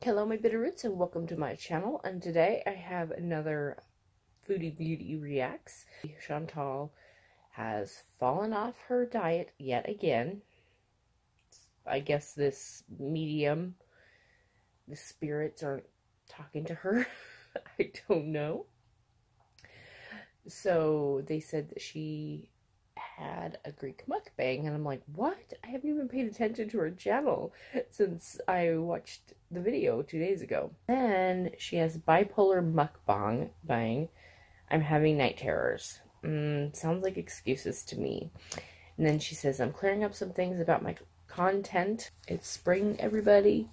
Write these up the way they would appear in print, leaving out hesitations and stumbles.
Hello my Bitterroots and welcome to my channel, and today I have another Foodie Beauty Reacts. Chantal has fallen off her diet yet again. I guess this medium, the spirits aren't talking to her. I don't know. So they said that she had a Greek mukbang, and I'm like, what? I haven't even paid attention to her channel since I watched the video 2 days ago. Then she has bipolar mukbang bang. I'm having night terrors. Sounds like excuses to me. And then she says, I'm clearing up some things about my content. It's spring, everybody.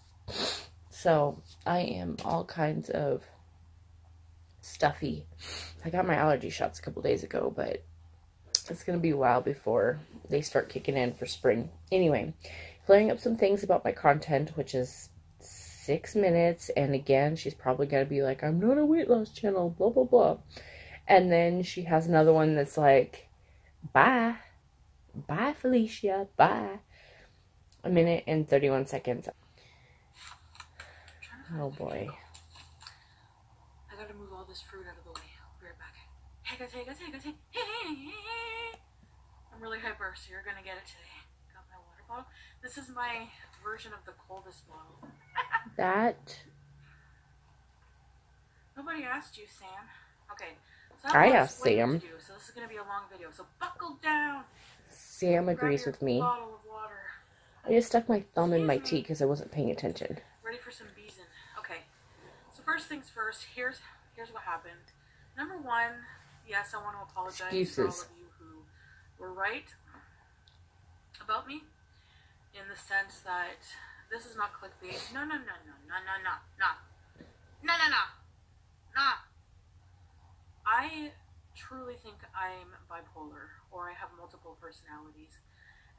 So I am all kinds of stuffy. I got my allergy shots a couple days ago, but it's going to be a while before they start kicking in for spring. Anyway, clearing up some things about my content, which is 6 minutes. And again, she's probably going to be like, I'm not a weight loss channel, blah, blah, blah. And then she has another one that's like, bye. Bye, Felicia. Bye. 1 minute and 31 seconds. Oh, boy. I got to move all this fruit out of the way. I'll be right back. I'm really hyper, so you're gonna get it today. Got my water bottle. This is my version of the coldest bottle. That. Nobody asked you, Sam. Okay. So I asked Sam. So this is gonna be a long video. So buckle down. Sam agrees with me. Bottle of water. I just stuck my thumb in my tea because I wasn't paying attention. Ready for some bees in. Okay. So first things first. Here's what happened. Number one. Yes, I want to apologize for all of you who were right about me, in the sense that this is not clickbait. No. I truly think I'm bipolar, or I have multiple personalities,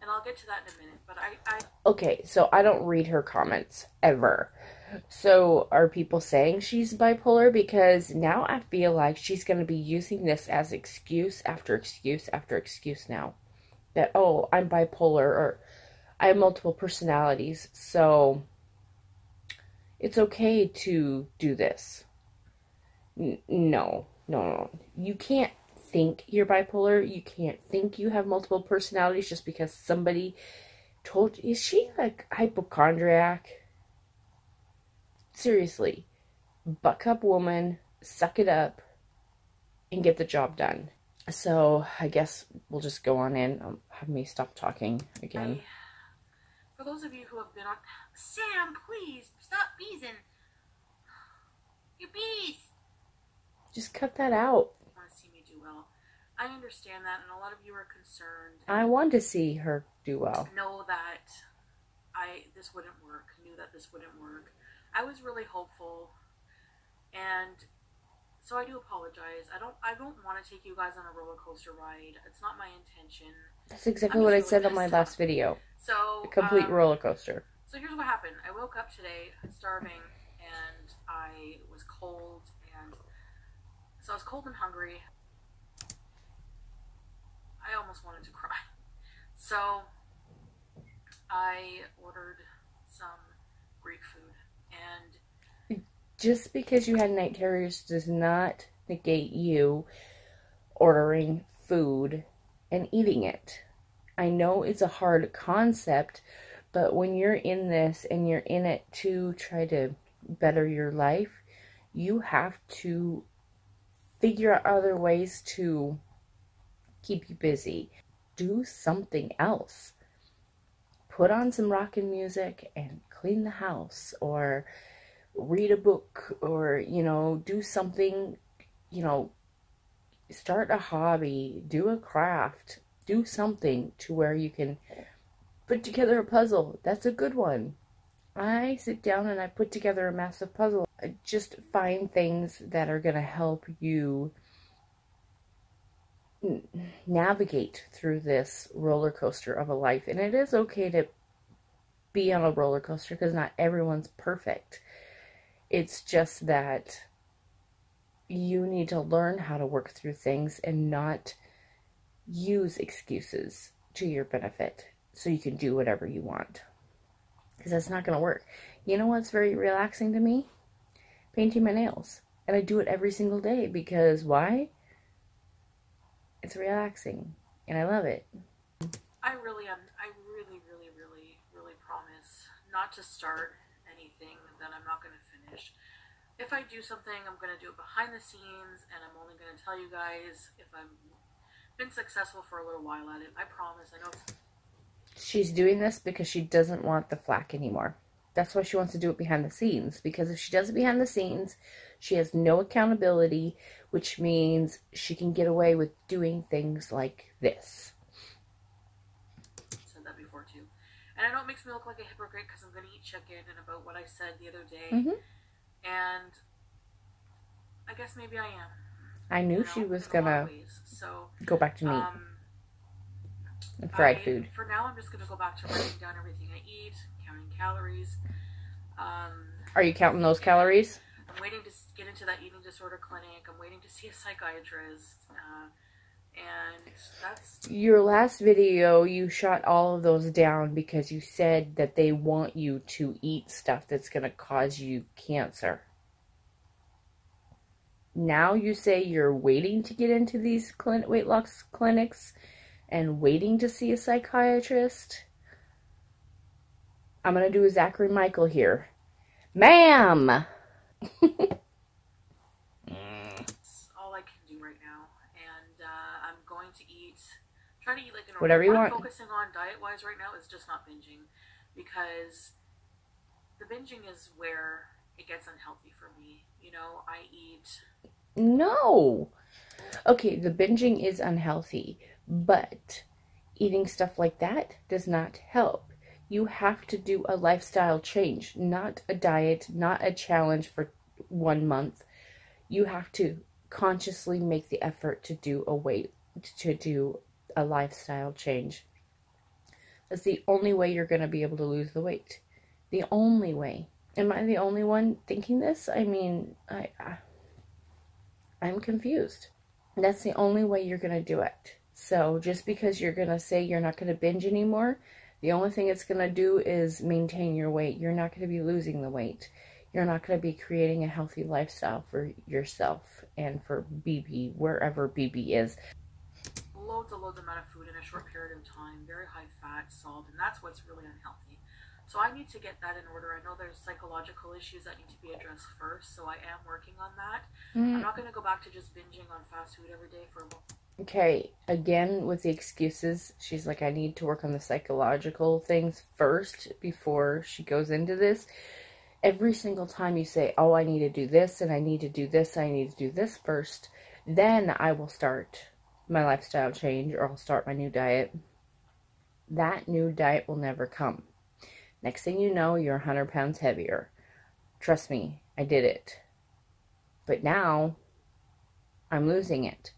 and I'll get to that in a minute, but I... Okay, so I don't read her comments, ever. So, are people saying she's bipolar? Because now I feel like she's going to be using this as excuse after excuse after excuse now. That, oh, I'm bipolar, or I have multiple personalities, so it's okay to do this. No. You can't think you're bipolar. You can't think you have multiple personalities just because somebody told you. Is she like hypochondriac? Seriously, buck up, woman, suck it up, and get the job done. So I guess we'll just go on in. Have me stop talking again. For those of you who have been on... Sam, please, stop beesing. You bees. Just cut that out. You want to see me do well. I understand that, and a lot of you are concerned. I want to see her do well. Know that this wouldn't work. Knew that this wouldn't work. I was really hopeful, and so I do apologize. I don't want to take you guys on a roller coaster ride. It's not my intention. That's exactly what I said on my last video. So a complete roller coaster. So here's what happened. I woke up today starving, and I was cold, and so I was cold and hungry. I almost wanted to cry. So I ordered some Greek food. And just because you had night terrors does not negate you ordering food and eating it. I know it's a hard concept, but when you're in this and you're in it to try to better your life, you have to figure out other ways to keep you busy. Do something else. Put on some rockin' music and clean the house, or read a book, or, you know, do something, you know, start a hobby, do a craft, do something to where you can put together a puzzle. That's a good one. I sit down and I put together a massive puzzle. I just find things that are going to help you navigate through this roller coaster of a life. And it is okay to be on a roller coaster because not everyone's perfect. It's just that you need to learn how to work through things and not use excuses to your benefit so you can do whatever you want. Because that's not going to work. You know what's very relaxing to me? Painting my nails. And I do it every single day because why? It's relaxing. And I love it. I really promise not to start anything that I'm not going to finish. If I do something, I'm going to do it behind the scenes, and I'm only going to tell you guys if I've been successful for a little while at it. I promise. I know she's doing this because she doesn't want the flack anymore. That's why she wants to do it behind the scenes. Because if she does it behind the scenes, she has no accountability, which means she can get away with doing things like this. Said that before too. And I know it makes me look like a hypocrite because I'm going to eat chicken and about what I said the other day. And I guess maybe I am. I knew she was going to go back to meat and fried food. For now, I'm just going to go back to writing down everything I eat, counting calories. Are you counting those calories? I'm waiting to get into that eating disorder clinic. I'm waiting to see a psychiatrist. And that's... Your last video, you shot all of those down because you said that they want you to eat stuff that's going to cause you cancer. Now you say you're waiting to get into these weight loss clinics and waiting to see a psychiatrist. I'm going to do a Zachary Michael here. Ma'am! All I can do right now. And I'm going to try to eat like an whatever you want. What I'm focusing on diet-wise right now is just not binging. Because the binging is where it gets unhealthy for me. You know, I eat... No! Okay, the binging is unhealthy. But eating stuff like that does not help. You have to do a lifestyle change, not a diet, not a challenge for 1 month. You have to consciously make the effort to do a lifestyle change. That's the only way you're going to be able to lose the weight. The only way. Am I the only one thinking this? I mean, I'm confused. That's the only way you're going to do it. So just because you're going to say you're not going to binge anymore, the only thing it's going to do is maintain your weight. You're not going to be losing the weight. You're not going to be creating a healthy lifestyle for yourself and for BB, wherever BB is. Loads amount of food in a short period of time. Very high fat, salt, and that's what's really unhealthy. So I need to get that in order. I know there's psychological issues that need to be addressed first, so I am working on that. I'm not going to go back to just binging on fast food every day for a while. Okay, again, with the excuses, she's like, I need to work on the psychological things first before she goes into this. Every single time you say, oh, I need to do this, and I need to do this, I need to do this first, then I will start my lifestyle change, or I'll start my new diet. That new diet will never come. Next thing you know, you're 100 pounds heavier. Trust me, I did it. But now, I'm losing it.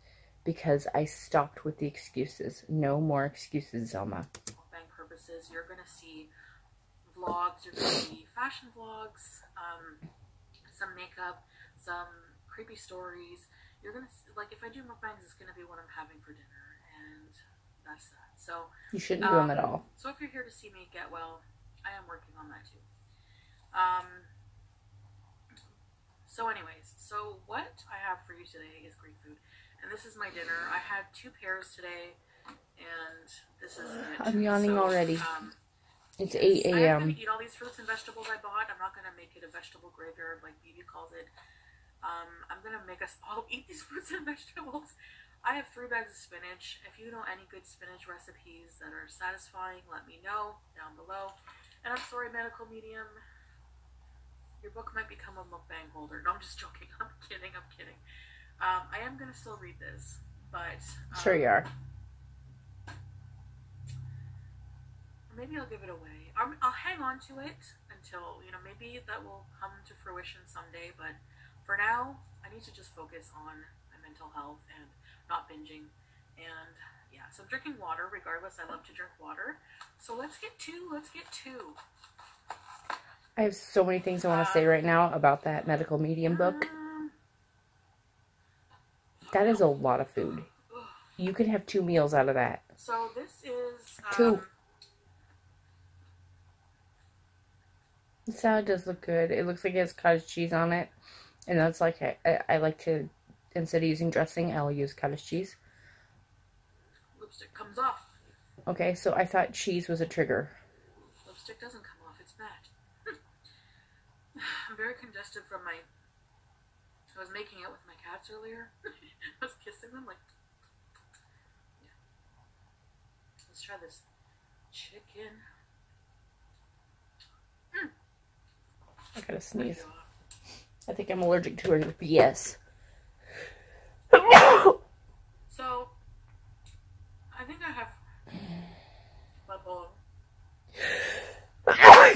Because I stopped with the excuses. No more excuses, Zelma. Bang purposes, you're going to see vlogs, you're going to see fashion vlogs, some makeup, some creepy stories. You're going to, like, if I do mukbangs, it's going to be what I'm having for dinner, and that's that. So you shouldn't do them at all. So if you're here to see me get well, I am working on that too. So anyways, so what I have for you today is Greek food. And this is my dinner. I had 2 pears today, and this is it. I'm yawning already. It's 8 a.m. I'm going to eat all these fruits and vegetables I bought. I'm not going to make it a vegetable graveyard like Beauty calls it. I'm going to make us all eat these fruits and vegetables. I have 3 bags of spinach. If you know any good spinach recipes that are satisfying, let me know down below. And I'm sorry, medical medium. Your book might become a mukbang holder. No, I'm just joking. I'm kidding. I am going to still read this, but... sure you are. Maybe I'll give it away. I'll hang on to it until, you know, maybe that will come to fruition someday, but for now, I need to just focus on my mental health and not binging. And, yeah, so I'm drinking water. Regardless, I love to drink water. So let's get to... I have so many things I want to say right now about that medical medium book. That is a lot of food. You could have 2 meals out of that. So this is... 2. The salad does look good. It looks like it has cottage cheese on it. And that's like, I like to, instead of using dressing, I'll use cottage cheese. Lipstick comes off. Okay, so I thought cheese was a trigger. Lipstick doesn't come off, it's matte. I'm very congested from I was making out with my cats earlier. I was kissing them, like, yeah. Let's try this chicken. I gotta sneeze. I think I'm allergic to her BS. So, I think I have bipolar.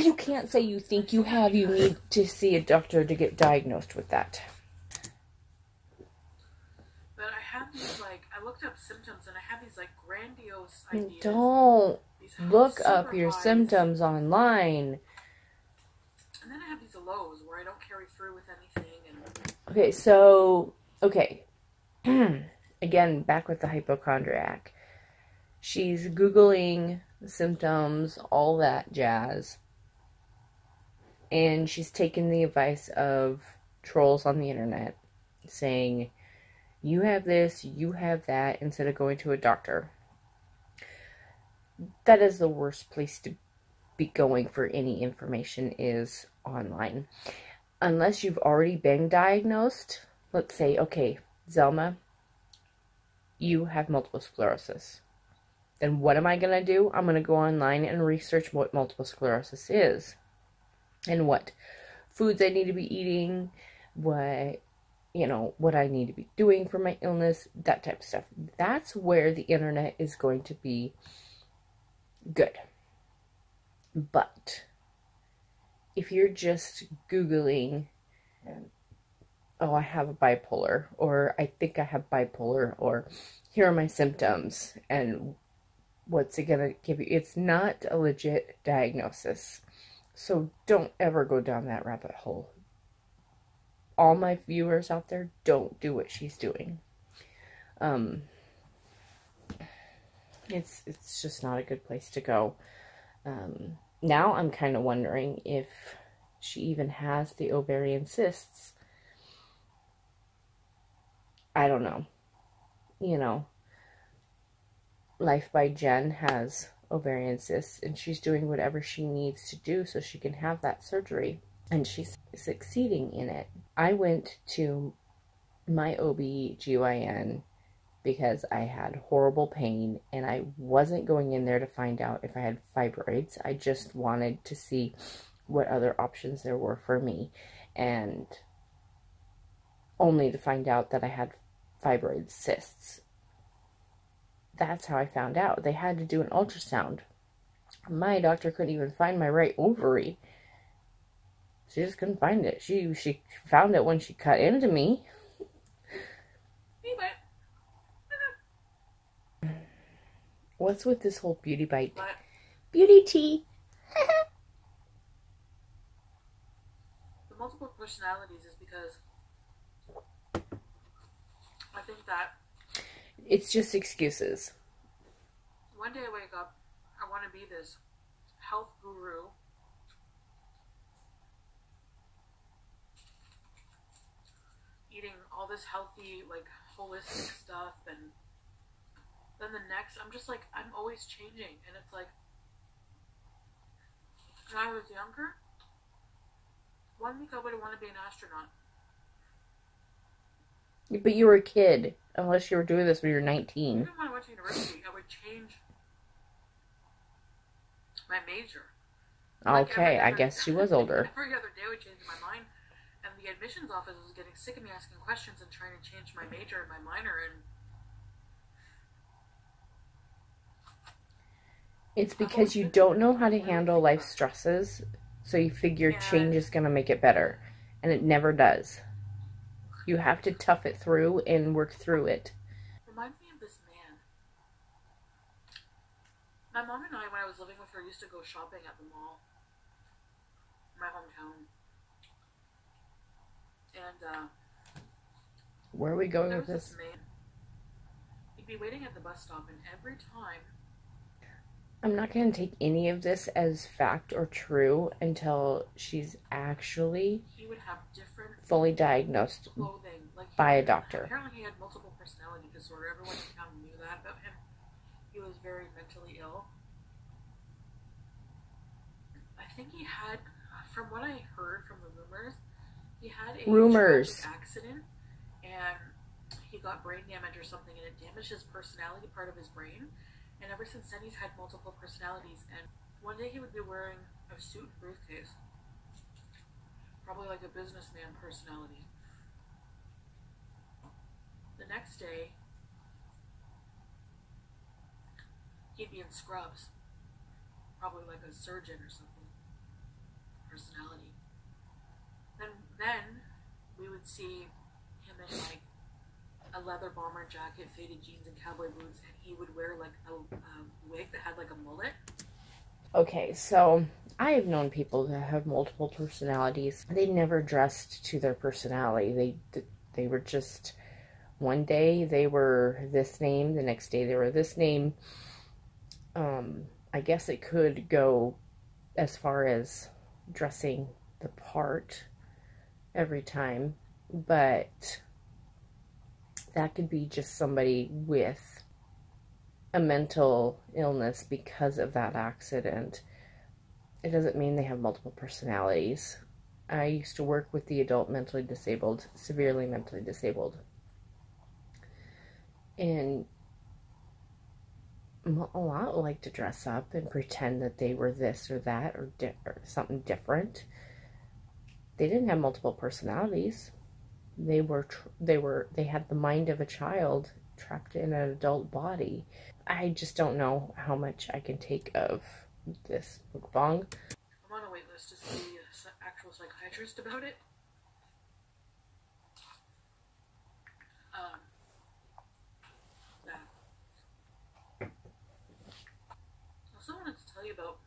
You can't say you think you have. You need to see a doctor to get diagnosed with that. But I have these, like, I looked up symptoms and I have these, like, grandiose ideas. Don't look up your symptoms online. And then I have these lows where I don't carry through with anything. And okay, so, okay. Again, back with the hypochondriac. She's Googling symptoms, all that jazz. And she's taken the advice of trolls on the internet saying, you have this, you have that, instead of going to a doctor. That is the worst place to be going for any information, is online. Unless you've already been diagnosed. Let's say, okay, Zelma, you have multiple sclerosis. Then what am I going to do? I'm going to go online and research what multiple sclerosis is. And what foods I need to be eating. What, you know, what I need to be doing for my illness. That type of stuff. That's where the internet is going to be good. But if you're just Googling, oh, I have a bipolar, or I think I have bipolar, or here are my symptoms, and what's it gonna give you? It's not a legit diagnosis. So don't ever go down that rabbit hole. All my viewers out there, don't do what she's doing. It's just not a good place to go. Now I'm kind of wondering if she even has the ovarian cysts. I don't know. You know, Life by Jen has ovarian cysts, and she's doing whatever she needs to do so she can have that surgery, and she's succeeding in it. I went to my OB/GYN because I had horrible pain, and I wasn't going in there to find out if I had fibroids. I just wanted to see what other options there were for me, and only to find out that I had fibroid cysts. That's how I found out. They had to do an ultrasound. My doctor couldn't even find my right ovary. She just couldn't find it. She found it when she cut into me. What's with this whole beauty bite? What? Beauty tea. The multiple personalities is because I think that it's just excuses. One day I wake up, I want to be this health guru. Eating all this healthy, like, holistic stuff, and then the next, I'm just like, I'm always changing, and it's like, when I was younger, 1 week I would want to be an astronaut. But you were a kid, unless you were doing this when you were 19. Even when I went to university, I would change my major. Okay, I guess she was older. Every other day I would change my mind, and the admissions office was getting sick of me asking questions and trying to change my major and my minor, and it's because you don't know how to handle life stresses, so you figure change is going to make it better, and it never does. You have to tough it through and work through it. Reminds me of this man. My mom and I, when I was living with her, used to go shopping at the mall in my hometown. And where are we going with this? Man. He'd be waiting at the bus stop, and every time I'm not going to take any of this as fact or true until she's actually fully diagnosed by a doctor. Apparently he had multiple personality disorder. Everyone in town knew that about him. He was very mentally ill. I think he had, from what I heard from the rumors, he had a tragic accident and he got brain damage or something, and it damaged his personality part of his brain. And ever since then, he's had multiple personalities. And one day he would be wearing a suit and briefcase, probably like a businessman personality. The next day, he'd be in scrubs, probably like a surgeon or something. Personality. Then we would see him in like a leather bomber jacket, faded jeans, and cowboy boots, and he would wear like a wig that had like a mullet. Okay, so I have known people that have multiple personalities. They never dressed to their personality. They were just, one day they were this name, the next day they were this name. I guess it could go as far as dressing the part every time, but that could be just somebody with a mental illness because of that accident. It doesn't mean they have multiple personalities. I used to work with the adult mentally disabled, severely mentally disabled. And a lot like to dress up and pretend that they were this or that or something different. They didn't have multiple personalities. They had the mind of a child trapped in an adult body. I just don't know how much I can take of this mukbang. I'm on a wait list to see an actual psychiatrist about it. I also wanted to tell you about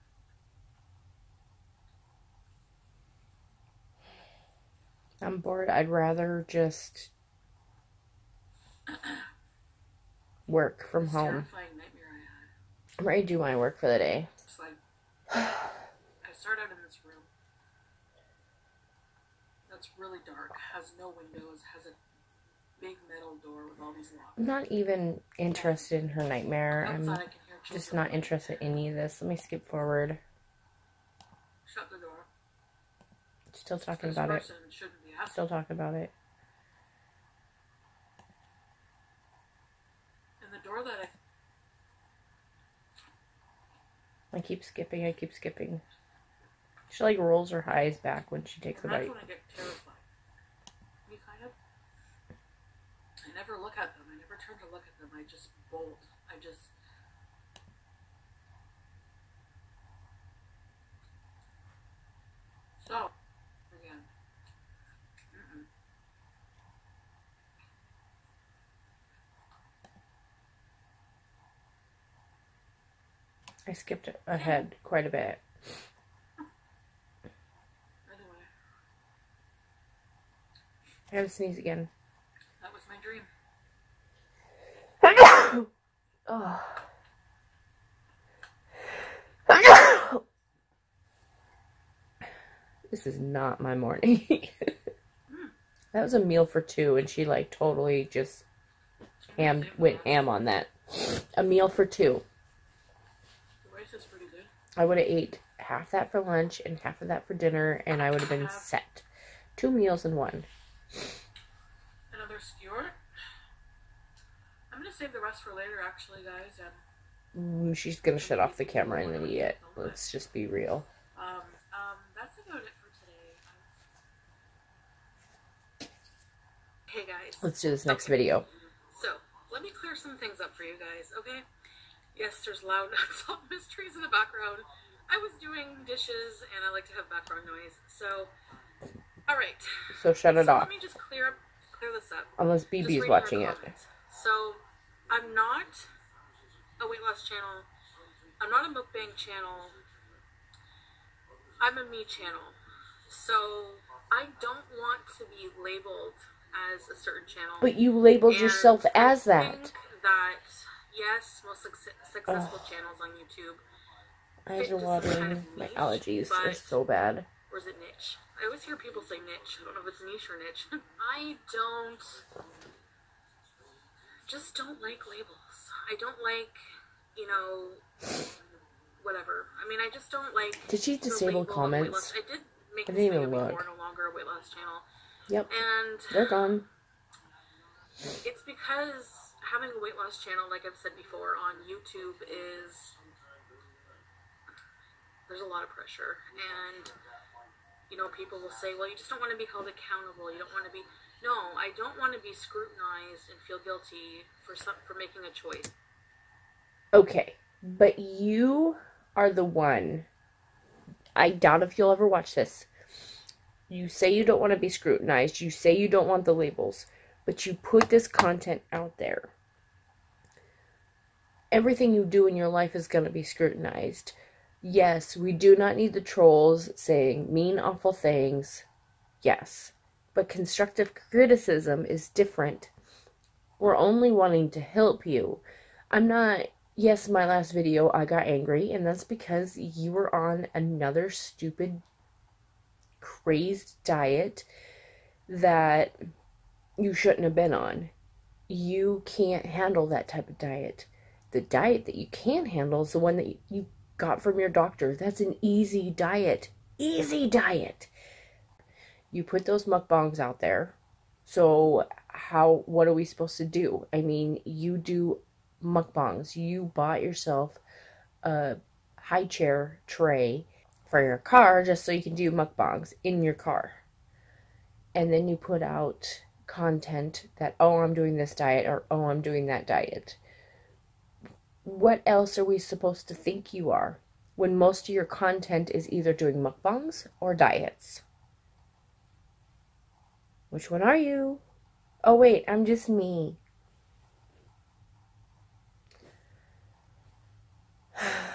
I'm bored. I'd rather just work from home. Terrifying nightmare I had. I'm ready to do my work for the day. It's like, I start out in this room that's really dark, has no windows, has a big metal door with all these locks. I'm not even interested in her nightmare. I'm just not interested in any of this. Let me skip forward. Shut the door. Still talking about it. Still talking about it. And the door that I keep skipping. I keep skipping. She like rolls her eyes back when she takes a bite. That's when I get terrified. Me kind of. I never look at them. I never turn to look at them. I just bolt. I just. So. Again. I skipped ahead quite a bit. Anyway. I gotta sneeze again. That was my dream. Oh. This is not my morning. That was a meal for two, and she like totally just went ham on that. A meal for two. The rice is pretty good. I would have ate half that for lunch and half of that for dinner, and I would have been set. 2 meals in one. Another skewer. I'm gonna save the rest for later, actually, guys. And she's gonna shut off the camera and then eat it. Let's just be real. That's about it for today. Hey guys. Let's do this next video. So, let me clear some things up for you guys, okay? Yes, there's loud unsolved mysteries in the background. I was doing dishes and I like to have background noise. So, alright. So shut it off. Let me just clear this up. Unless BB's watching it. So, I'm not a weight loss channel. I'm not a mukbang channel. I'm a me channel. So, I don't want to be labeled as a certain channel. But you labeled yourself as that. I think that, yes, most successful channels on YouTube Eyes are watering. My allergies are so bad. Or is it niche? I always hear people say niche. I don't know if it's niche or niche. I just don't like labels. I don't like, you know, whatever. I mean, I just don't like. Did she disable comments? I did make I this didn't video even before, look. no longer a weight loss channel. Yep. And they're gone. It's because having a weight loss channel, like I've said before, on YouTube there's a lot of pressure. And, you know, people will say, well, you just don't want to be held accountable. You don't want to be. No, I don't want to be scrutinized and feel guilty for making a choice. Okay, but you are the one. I doubt if you'll ever watch this. You say you don't want to be scrutinized. You say you don't want the labels. But you put this content out there. Everything you do in your life is going to be scrutinized. Yes, we do not need the trolls saying mean, awful things. Yes. But constructive criticism is different. We're only wanting to help you. I'm not... Yes, my last video, I got angry. And that's because you were on another stupid, crazed diet that you shouldn't have been on. You can't handle that type of diet. The diet that you can handle is the one that you got from your doctor. That's an easy diet. Easy diet. You put those mukbangs out there. So what are we supposed to do? I mean, you do mukbangs. You bought yourself a high chair tray for your car just so you can do mukbangs in your car. And then you put out content that, oh, I'm doing this diet, or oh, I'm doing that diet. What else are we supposed to think you are when most of your content is either doing mukbangs or diets? Which one are you? Oh wait, I'm just me.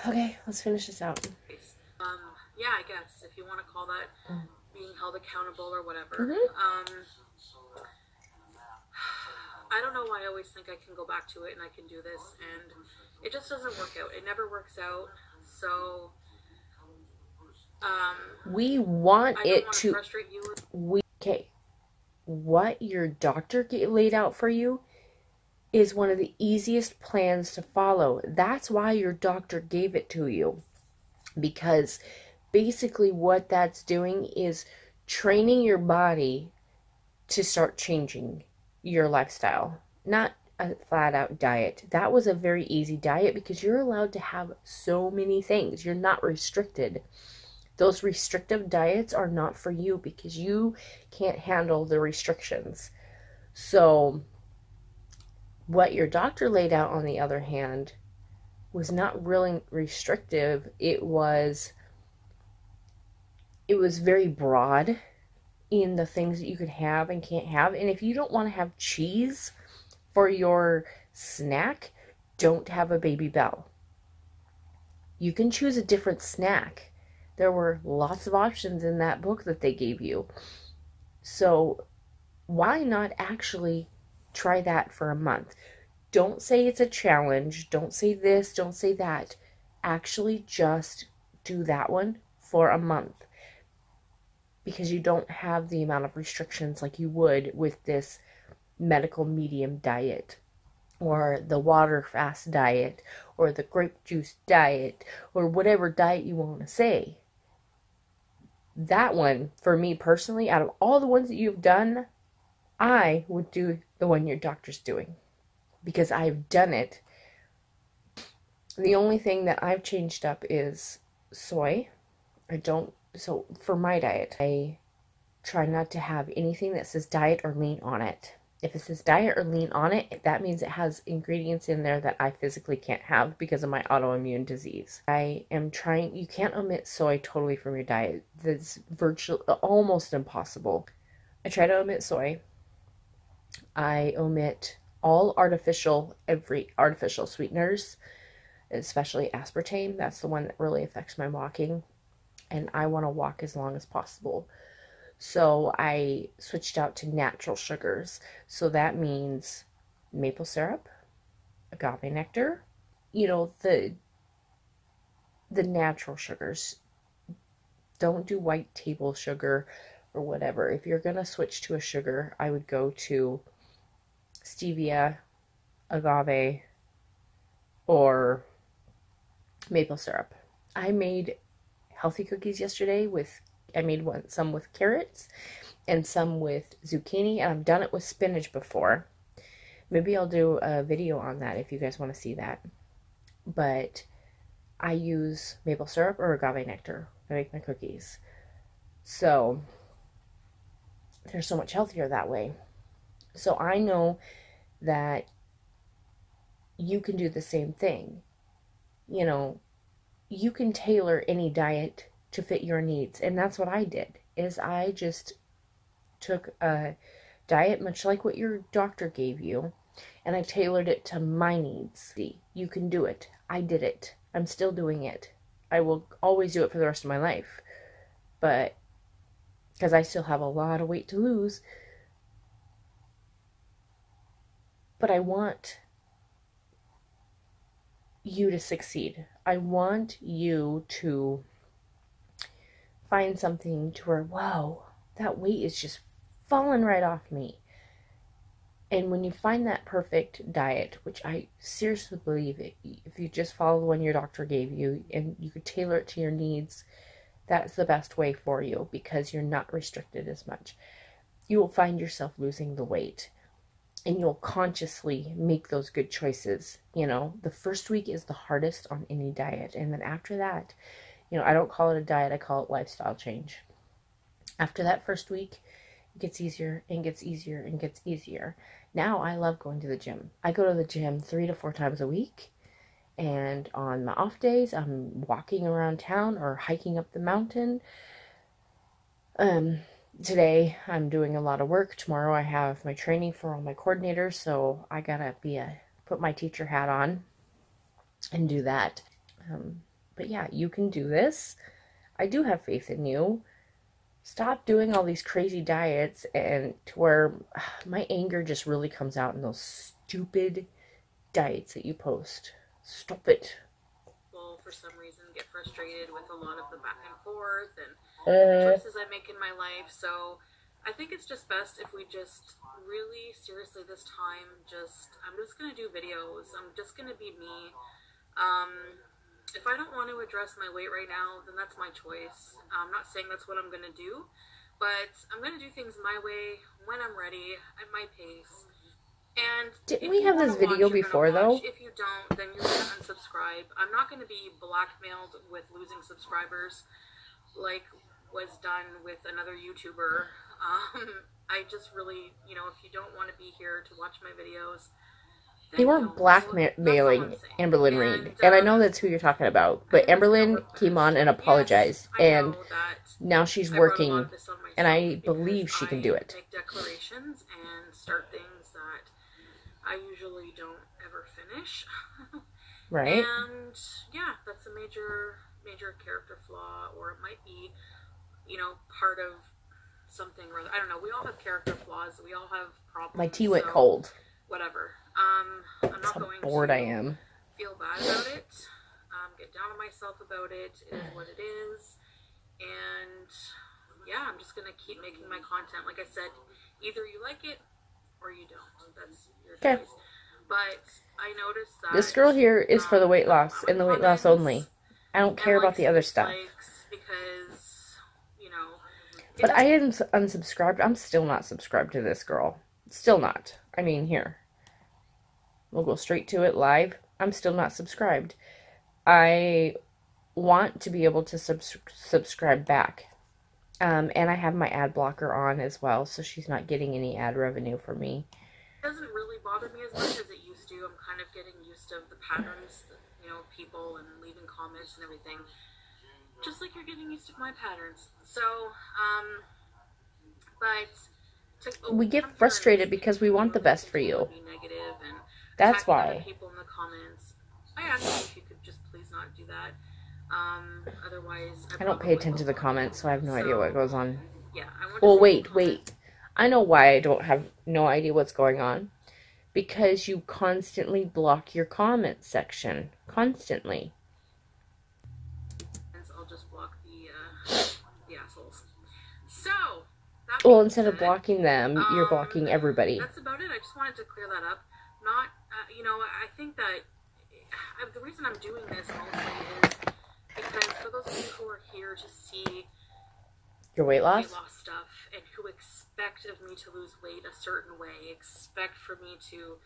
Okay, let's finish this out. Yeah, I guess if you want to call that being held accountable or whatever. I don't know why I always think I can go back to it and I can do this, and it just doesn't work out. It never works out. So we want it to frustrate you. Okay, what your doctor laid out for you is one of the easiest plans to follow. That's why your doctor gave it to you, because basically what that's doing is training your body to start changing your lifestyle, not a flat out diet. That was a very easy diet because you're allowed to have so many things. You're not restricted. Those restrictive diets are not for you because you can't handle the restrictions. So what your doctor laid out, on the other hand, was not really restrictive. It was very broad in the things that you could have and can't have. And if you don't want to have cheese for your snack, don't have a Baby Bell. You can choose a different snack. There were lots of options in that book that they gave you. So why not actually try that for a month? Don't say it's a challenge. Don't say this. Don't say that. Actually just do that one for a month. Because you don't have the amount of restrictions like you would with this medical medium diet, or the water fast diet, or the grape juice diet, or whatever diet you want to say. That one, for me personally, out of all the ones that you've done, I would do the one your doctor's doing. Because I've done it. The only thing that I've changed up is soy. So for my diet, I try not to have anything that says diet or lean on it. If it says diet or lean on it, that means it has ingredients in there that I physically can't have because of my autoimmune disease. I am trying, you can't omit soy totally from your diet. That's almost impossible. I try to omit soy. I omit all artificial sweeteners, especially aspartame. That's the one that really affects my walking. And I want to walk as long as possible. So I switched out to natural sugars. So that means maple syrup, agave nectar, you know, the the natural sugars. Don't do white table sugar or whatever. If you're going to switch to a sugar, I would go to stevia, agave, or maple syrup. I made healthy cookies yesterday I made some with carrots and some with zucchini, and I've done it with spinach before. Maybe I'll do a video on that if you guys want to see that. But I use maple syrup or agave nectar to make my cookies. So they're so much healthier that way. So I know that you can do the same thing. You know, you can tailor any diet to fit your needs. And that's what I did, is I just took a diet much like what your doctor gave you, and I tailored it to my needs. You can do it. I did it. I'm still doing it. I will always do it for the rest of my life. But, because I still have a lot of weight to lose. But I want you to succeed. I want you to find something to where, wow, that weight is just falling right off me. And when you find that perfect diet, which I seriously believe it, if you just follow the one your doctor gave you and you could tailor it to your needs, that's the best way for you, because you're not restricted as much. You will find yourself losing the weight, and you'll consciously make those good choices. You know, the first week is the hardest on any diet. And then after that, you know, I don't call it a diet, I call it lifestyle change. After that first week, it gets easier and gets easier and gets easier. Now I love going to the gym. I go to the gym 3 to 4 times a week. And on my off days, I'm walking around town or hiking up the mountain. Today, I'm doing a lot of work. Tomorrow, I have my training for all my coordinators, so I gotta put my teacher hat on and do that. But yeah, you can do this. I do have faith in you. Stop doing all these crazy diets, and to where my anger just really comes out in those stupid diets that you post. Stop it. Well, for some reason, get frustrated with a lot of the back and forth and the choices I make in my life. So I think it's just best if we just really seriously this time I'm just gonna do videos. I'm just gonna be me. If I don't want to address my weight right now, then that's my choice. I'm not saying that's what I'm gonna do, but I'm gonna do things my way, when I'm ready, at my pace. And didn't we have this video before, though? If you don't, then you're gonna unsubscribe. I'm not gonna be blackmailed with losing subscribers like was done with another YouTuber. I just really, you know, if you don't want to be here to watch my videos, they weren't blackmailing Amberlyn Reed, and I know that's who you're talking about, but Amberlyn came on and apologized, and now she's working, and I believe she can do it. Make declarations and start things that I usually don't ever finish. Right. And yeah, that's a major character flaw, or it might be, you know, part of something or other. I don't know. We all have character flaws. We all have problems. My tea went cold. Whatever. I'm that's not how going bored to I am. Feel bad about it. Get down on myself about it. It is what it is. And yeah, I'm just gonna keep making my content. Like I said, either you like it or you don't. That's your choice. But I noticed that this girl here is for the weight loss and the weight loss only. I don't care about the other stuff. Because, you know, but I am unsubscribed. I'm still not subscribed to this girl. Still not. I mean, here. We'll go straight to it live. I'm still not subscribed. I want to be able to subscribe back. And I have my ad blocker on as well, so she's not getting any ad revenue from me. It doesn't really bother me as much as it used to. I'm kind of getting used to the patterns, you know, people and leaving comments and everything. Just like you're getting used to my patterns. So, we get frustrated because we want the best for you. That's why. People in the comments. I ask you if you could just please not do that. Otherwise, I don't pay attention to the comments, so I have no idea what goes on. Yeah. Well, wait. I know why I don't have no idea what's going on. Because you constantly block your comment section. Constantly. the assholes. So, well, instead of blocking them, you're blocking everybody. That's about it. I just wanted to clear that up. Not, you know, I think that the reason I'm doing this mostly is because for those of you who are here to see your weight loss stuff and who expect of me to lose weight a certain way, expect for me to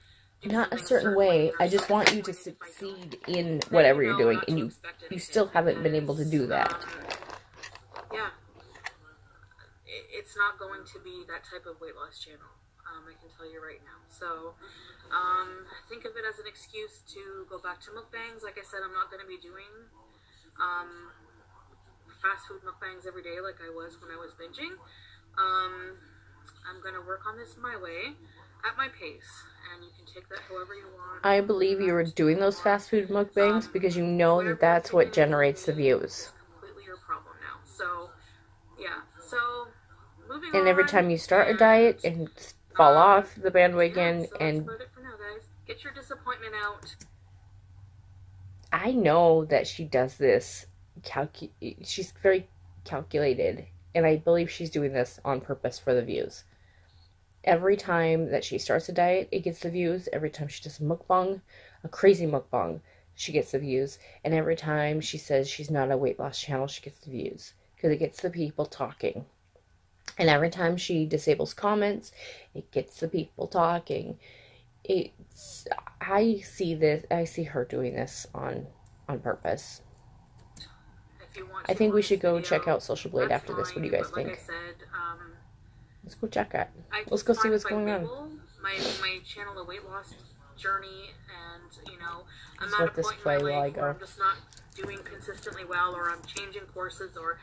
do not a certain way. I just want you to succeed in whatever you're doing, and you still haven't been able to do that. Yeah. It's not going to be that type of weight loss channel. I can tell you right now. So, think of it as an excuse to go back to mukbangs. Like I said, I'm not going to be doing fast food mukbangs every day like I was when I was binging. I'm going to work on this my way, at my pace, and you can take that however you want. I believe you were doing those fast food mukbangs because you know that that's what generates the views. Completely your problem now. So, yeah. So, moving on. And every time you start a diet and fall off the bandwagon, yeah, so and that's about it for now, guys. Get your disappointment out. I know that she does this. She's very calculated, and I believe she's doing this on purpose for the views. Every time that she starts a diet, it gets the views. Every time she does a mukbang, a crazy mukbang, she gets the views. And every time she says she's not a weight loss channel, she gets the views. Because it gets the people talking. And every time she disables comments, it gets the people talking. I see her doing this on purpose. I think we should go check out Social Blade after this. What do you guys think? Like I said, let's go check it. Let's go see what's going on. My channel, a weight loss journey, and you know, I'm at a point in my life where I'm just not doing consistently well, or I'm changing courses, or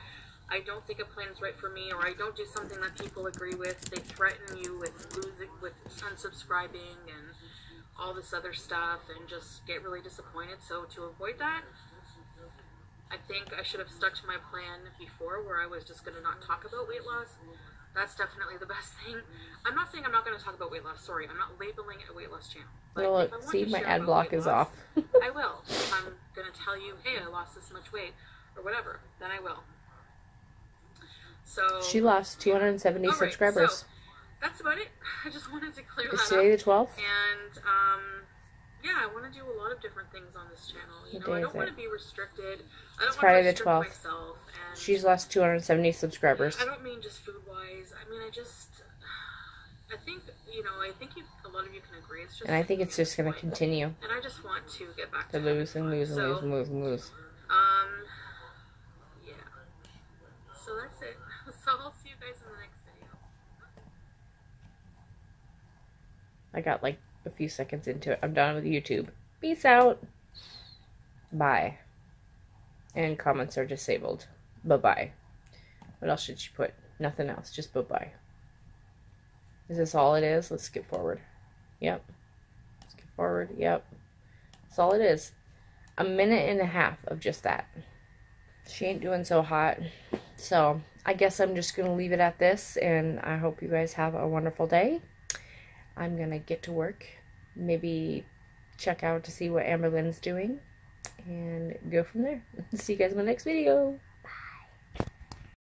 I don't think a plan is right for me, or I don't do something that people agree with. They threaten you with losing, with unsubscribing, and all this other stuff, and just get really disappointed. So to avoid that, I think I should have stuck to my plan before, where I was just going to not talk about weight loss. That's definitely the best thing. I'm not saying I'm not going to talk about weight loss. Sorry, I'm not labeling it a weight loss channel. But well, look, see, my ad block is off. I will. If I'm going to tell you, hey, I lost this much weight, or whatever, then I will. So she lost 270 subscribers. So that's about it. I just wanted to clear that up. Is today the 12th? And yeah, I want to do a lot of different things on this channel. You know, I don't want to be restricted. I don't it's Friday the 12th. Myself, and she's lost 270 subscribers. I don't mean just food-wise. I mean, I think, you know, a lot of you can agree. It's just, and I think it's just going to continue. And I just want to get back to lose and lose and lose and lose and lose. Yeah. So that's it. So I'll see you guys in the next video. I got like a few seconds into it. I'm done with YouTube. Peace out. Bye. And comments are disabled. Bye-bye. What else should she put? Nothing else. Just bye-bye. Is this all it is? Let's skip forward. Yep. Skip forward. Yep. That's all it is. A minute and a half of just that. She ain't doing so hot. So, I guess I'm just going to leave it at this. And I hope you guys have a wonderful day. I'm going to get to work. Maybe check out to see what Amberlynn's doing. And go from there. See you guys in my next video.